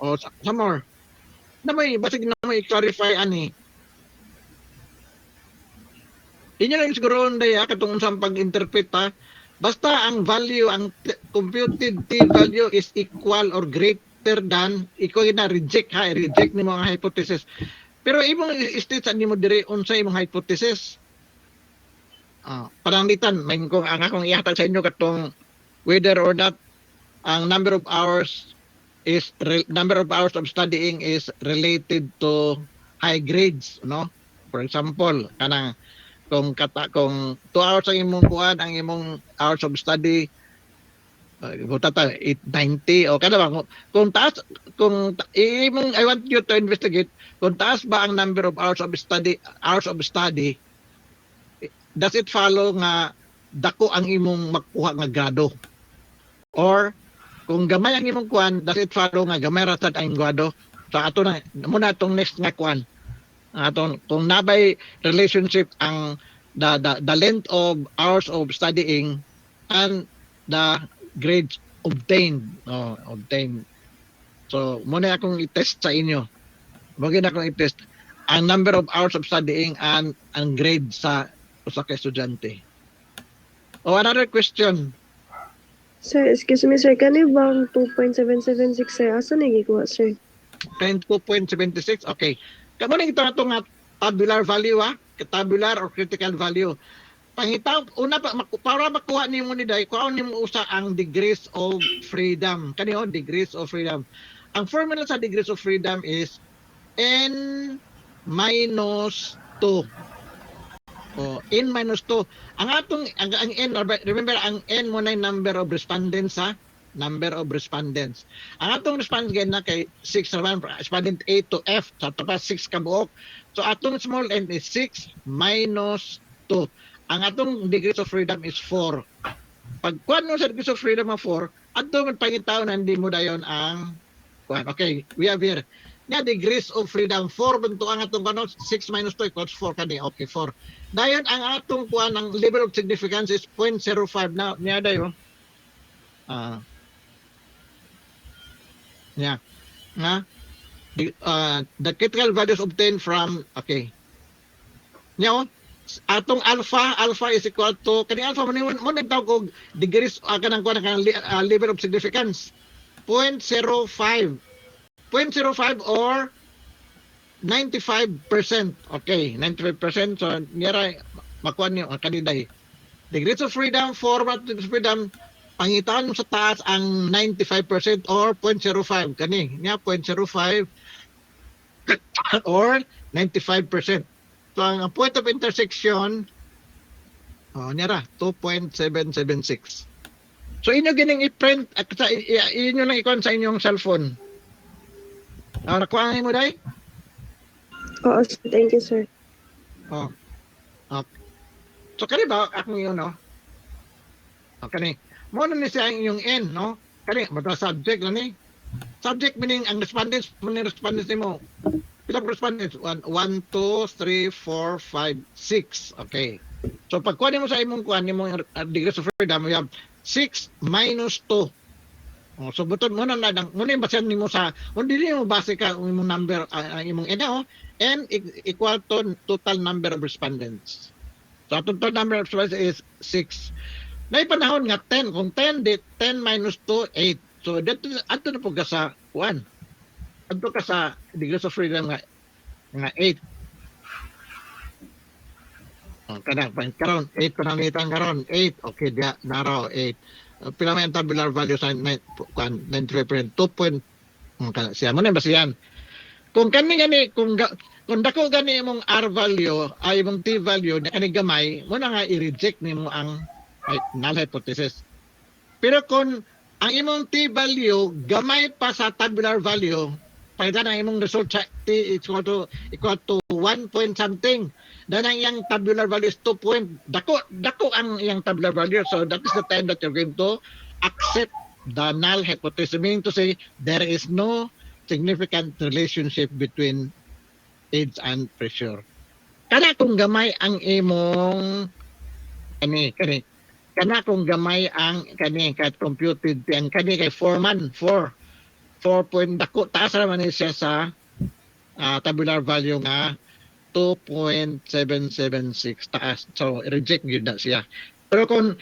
O sa more. Na may basig na may clarify ani. Inyo lang siguro unday katong unsang pag-interpret ha. Basta ang value, ang computed t-value is equal or greater than, ikaw na reject ha, reject ni mga hypothesis. Pero imong state sa nimo diri unsay imong hypothesis? Pananglitan, may kung ang akong ihatag sa inyo katong whether or not ang number of hours of studying is related to high grades, no? For example, kanang kung 2 hours ang imong kuan, ang imong hours of study butata 890 o kada ba kung taas imong I want you to investigate kung taas ba ang number of hours of study does it follow nga dako ang imong makuha nga grado or kung gamay ang imong kuan does it follow nga gamay ra sad ang grado so ato na muna tong next nga kuan aton kung nabay relationship ang the length of hours of studying and the grades obtained so muna akong i-test sa inyo muna akong i-test ang number of hours of studying and ang grade sa usa ka estudyante. Another question. Sir, excuse me, sir. Kani bang 2.776, sir? Asa nagikuha, sir? 2.76. Okay. Kamo ning ito nga tabular value tabular or critical value. Pangitaw una pa para makuha nimo ni day kuha nimo usa ang degrees of freedom. Kaniyo degrees of freedom. Ang formula sa degrees of freedom is n minus 2. N minus 2. Ang n, remember, ang n mo na number of respondents number of respondents. Ang atong respondents gain na kay 6 naman, respondent A to F, sa tapos 6 kabuok. So atong small n is 6 minus 2. Ang atong degrees of freedom is 4. Pag kuan mo sa degrees of freedom of 4, atong magpangitaw na hindi mo dayon ang kuan. Okay, we have here nga degrees of freedom 4 bunto ang atong kuno 6 minus 2 equals 4 kani. Okay, 4. Dayon ang atong kuan ang level of significance is 0.05 na niya dayon. Yeah. Nga the critical values obtained from okay. Nya atong alpha is equal to kani alpha mo nagtawag og degrees kanang kuan kanang level of significance 0.05 or 95%. Okay, 95%. So, nira, makuha niyo ang kaniday. Degrees of freedom, format of freedom, pangitaan mo sa taas ang 95% or 0.05. Kani, niya 0.05 or 95%. So, ang point of intersection, nira, 2.776. So, inyo gining i-print, inyo lang ikon sa inyong cellphone. Nakuha mo day? Oo, sir. Thank you, sir. Okay. So kani ba akong yun no? Kani mo na ni siya yung n no? Kani mo subject na ni. Subject meaning ang respondents mo. Pila respondents? 1 2 3 4 5 6. Okay. So pag kuha mo sa imong kuan nimo degrees of freedom, you have 6 minus 2. So butod mo na muna yung basehan nimo sa hindi mo base ka ang imong number imong n equal to total number of respondents. So total number of respondents is 6. May panahon nga 10 kung 10 minus 2 8. So ato na po ka sa 1. Ato ka sa degrees of freedom nga 8. Kada karon 8 panamitan karon 8. Okay dia naraw 8. Pila may tabular value sa 95%, 2 point siya mo na ba siyan kung kani kung kung dako gani imong R value ay imong T value na kani gamay, mo na nga i-reject nimo ang null hypothesis. Pero kung ang imong T value gamay pa sa tabular value, pagka na imong result sa T equal to 1 point something, then ang iyang tabular value is 2 point, dako ang iyang tabular value. So that is the time that you're going to accept the null hypothesis, meaning to say there is no significant relationship between age and pressure. Kana kung gamay ang imong kani kana kung gamay ang kani kat computed ang kani kay 4 point dako taas naman ni siya sa tabular value nga 2.776 taas. So reject gyud na siya. Pero kung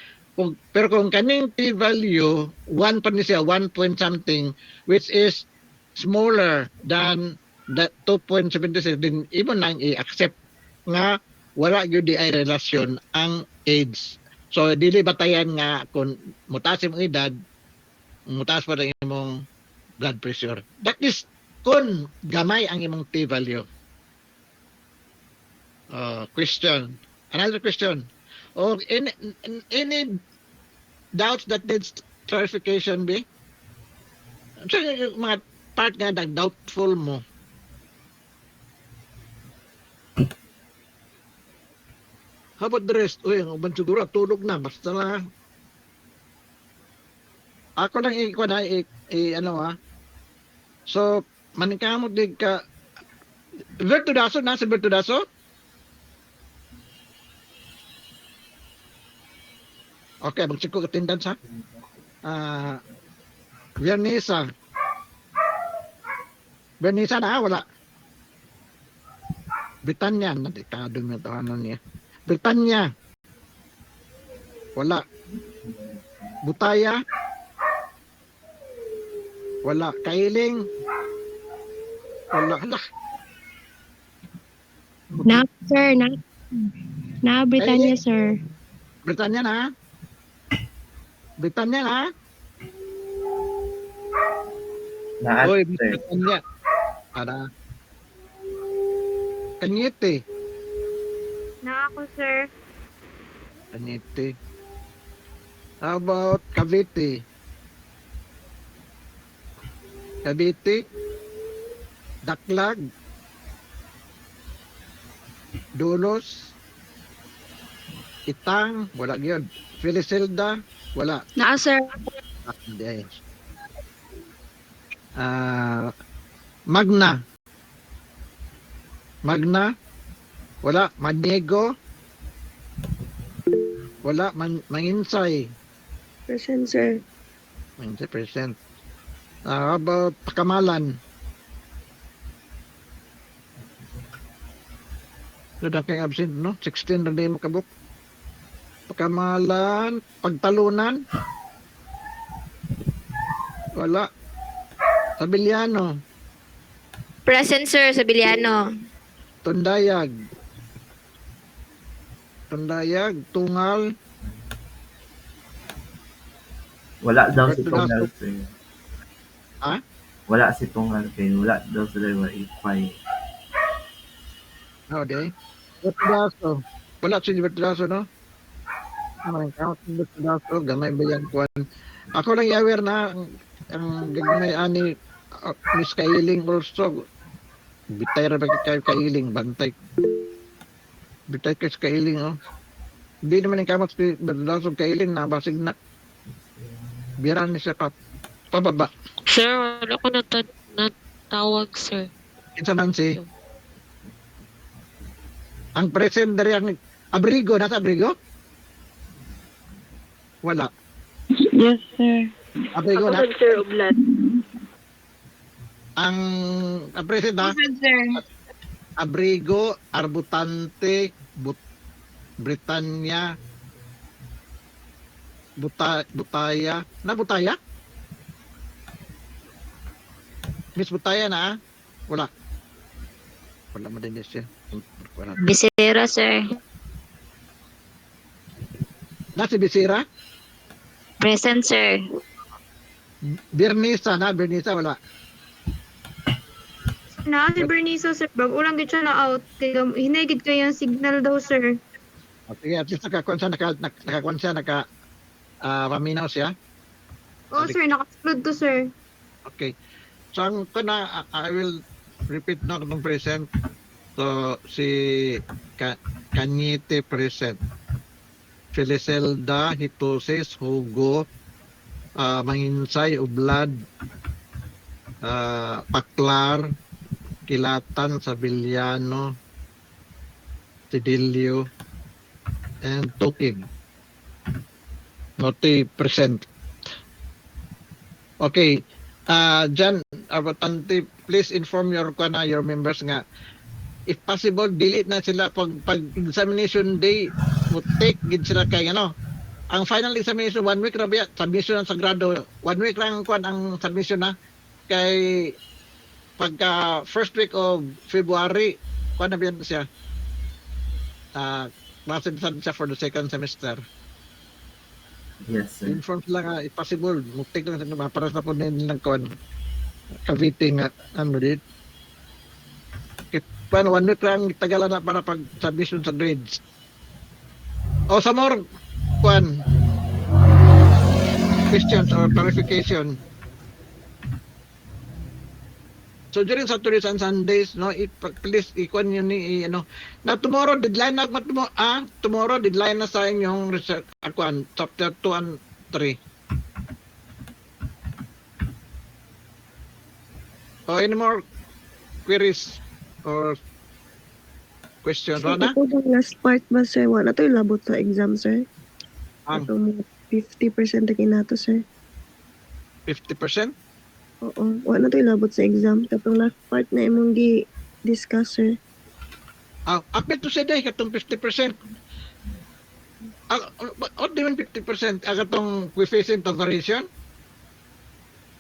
kaning T value 1 pa ni siya, 1 point something, which is smaller than that 2.76, then even nang i-accept nga wala gyud di ay relasyon ang age. So dili batayan nga kung mutaas imong edad, mutaas pa rin imong blood pressure. That is kung gamay ang imong T value. Question. Another question. Or any doubts that needs clarification be? So yung mga part nga doubtful mo. How about the rest? Uy, ang uban siguro tulog na. Basta lang. Ako lang So, manikamot din ka. Vertudaso, nasa Vertudaso? Okay, magsiko attendance ha. Vernisa. Vernisa na, wala. Britanya, nadikado yung tahanan niya. Britanya. Wala. Butaya. Wala. Kailing. Wala. Na, sir. Na Britannia, sir. Britanya na. Britanya na. Naat, Oy, sir. Britanya. Ada. Kanyete. Na ako, sir. Kanyete. How about Cavite? Cavite. Daklag. Dulos. Itang. Wala gyud. Felicelda. Wala. Na, sir. Hindi. Magna. Magna. Wala. Maniego. Wala. Manginsay. Present, sir. Manginsay present. How about Pakamalan? Doon kang absent, no? 16 na din makabuk. Pakamalan. Pagtalunan. Wala. Sabiliano. Present, sir. Sabiliano. Tundayag. Tundayag. Tungal. Wala daw si Tungal, sir. Ha? Wala si Tungal, sir. Wala daw sila i-file. Okay. Bertudaso. Wala si Bertudaso, no? Ang count ng Bertudaso. Gamay ba yan kuwan? Ako lang i-aware na ang gagmay ani Miss Kailing also. Bitay ra ba kayo Kailing? Bantay. Bitay kayo sa Kailing, oh. Hindi naman yung kamot si Bertudaso Kailing na basig na. Biran ni siya pababa. Sir, wala ko natawag, sir. Kinsa man si ang present dari ang abrigo, nasa abrigo? Wala. Yes, sir. Abrigo na. sir, Ublat. Ang present na Sir. abrigo, arbutante, Britanya, Butaya. Na Butaya? Miss Butaya na? Wala. Wala mo din siya. Wala. Bisera, sir. Na si Bisira? Present, sir. Bernisa na? Bernisa wala. Na si Bernice sir, bago lang gid siya na out. Kaya hinagid ko yung signal daw sir. Sige, at least nakakuan siya, nakakuan siya, paminaw siya. Oo sir, nakasunod to sir. Okay. So, I will repeat na kung present. So, si Kanyete present. Felicelda, Hitusis, Hugo, Manginsay, Ublad, Paklar, Kilatan, Sabiliano, Tidilio, and Tukig. Noti present. Okay. Jan, Abatante, please inform your members nga if possible dili na sila pag examination day mo take gid sila kay ang final examination 1 week ra biya submission ang sagrado 1 week lang ang submission na kay pagka first week of February kuan na biyan siya masin siya for the second semester. Yes, sir. Inform sila nga if possible mo take lang sa para sa pud nilang kuan Cavite nga dit paano 1 week lang tagalan na para pag submission sa grades. O sa more kuan questions or clarification. So during Saturdays and Sundays, please ikuan yun na tomorrow deadline na tomorrow deadline na sa inyong research kuan chapter 2 and 3. O any more queries or questions, Rana? Ito bang last part ba, sir? Wala to yung labot sa exam, sir? Ang Ito mga 50% na kinato, sir. 50%? Oo. Wala to yung labot sa exam. Katong last part na imong discuss, sir. Apil to siya dahil katong 50%. What do you mean 50%? Katong coefficient of variation?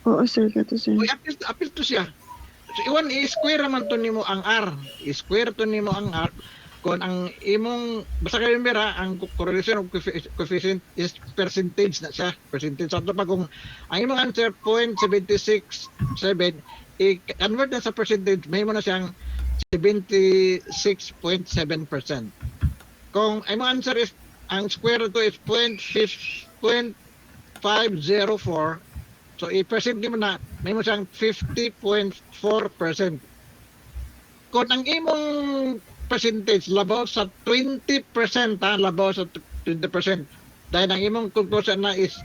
Oo, sir. Kato, sir. Uy, apil to siya. So, iwan, i-square naman to nimo ang R. I-square to nimo ang R. Kung ang imong, basta kayo mera, ang correlation of coefficient is percentage na siya. Percentage. So, pa kung ang imong answer, 0.767, i-convert na sa percentage, may mo na siyang 76.7%. Kung ang imong answer is, ang square to is 0.504, so, i-percent mo na, may mo siyang 50.4%. Kung ang imong percentage labaw sa 20%, labaw sa 20%. Dahil ang imong conclusion na is,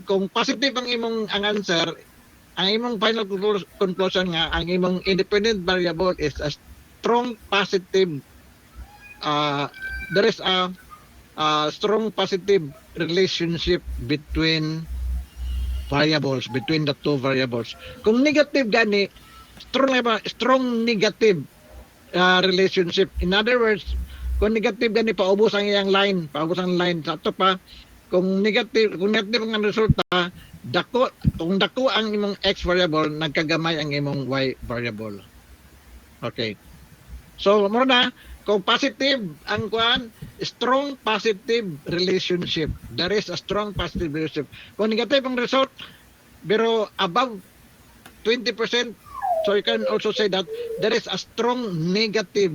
kung positive ang answer, ang imong final conclusion nga, ang imong independent variable is a strong positive, there is a strong positive relationship between the two variables. Kung negative gani, strong negative relationship. In other words, kung negative gani paubos ang iyang line, sa ato pa kung negative ang resulta, kung dako ang imong x variable, nagkagamay ang imong y variable. Okay. So, muna kung positive ang strong positive relationship. There is a strong positive relationship. Kung negative ang result, pero above 20%, so you can also say that there is a strong negative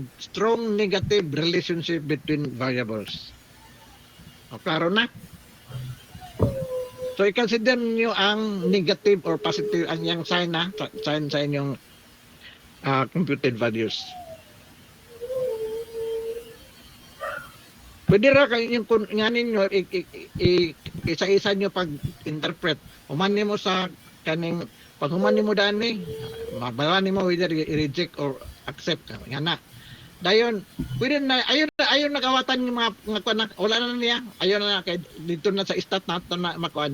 relationship between variables. O, klaro na? So, i-consider nyo ang negative or positive ang yung sign sa inyong computed values. Pwede ra kayo yung nganin nyo, isa-isa nyo pag-interpret. Humanin mo sa kaning, pag humanin mo daan mabalani mo whether i-reject or accept. Nga na. Dayon, pwede na, ayaw nakawatan yung mga wala na niya. Ayaw na, kaya dito na sa stat nato na makuan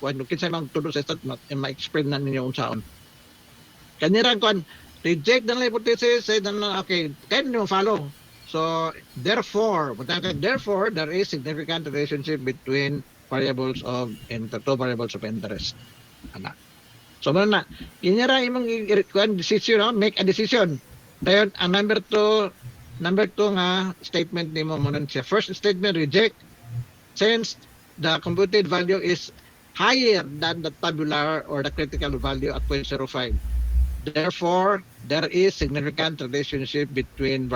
kuan kinsa mang tudo sa stat ma-explain na ninyo unsaon. Kanira kuan, reject the hypothesis, say na okay, kaya nyo follow. So, therefore, there is significant relationship between variables of two variables of interest. Ana. So, na, inyara imong decision, make a decision. Dayon, ang number two nga statement nimo mo nun siya. First statement, reject. Since the computed value is higher than the tabular or the critical value at 0.05. Therefore, there is significant relationship between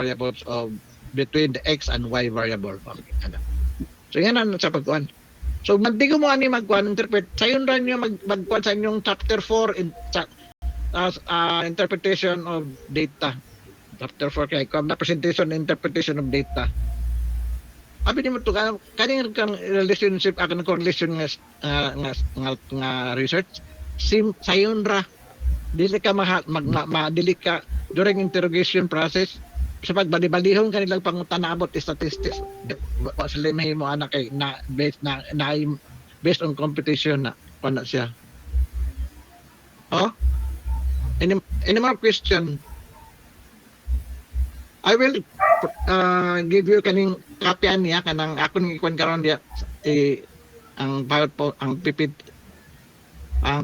between the x and y variable. Okay, ano. So yan ang sa pagkuhan. So magdigo mo ani magkuhan interpret. Sayon ra niyo magkuhan sa inyong chapter 4 interpretation of data. Chapter 4 kay na presentation and interpretation of data. Abi ni mo to kaning kang relationship akan correlation nga research sayon ra dili ka dili ka during interrogation process sa pagbali-balihon kanilang pangutana abot statistics wa sila mahimo ana kay na based on competition na pana siya. Oh, any more question? I will give you kaning copy niya kanang ako ning ikuan karon dia ang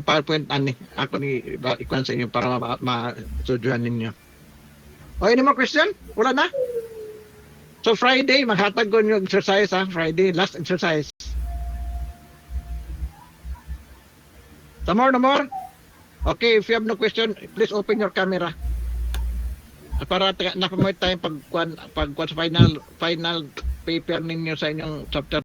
PowerPoint ani ako ni ikuan sa inyo para ma-studyhan ninyo. O any more question? Wala na? So Friday maghatag ko yung exercise Friday last exercise. No more? Okay, if you have no question, please open your camera. Para napamoy tayo pagkuan sa final paper ninyo sa inyong chapter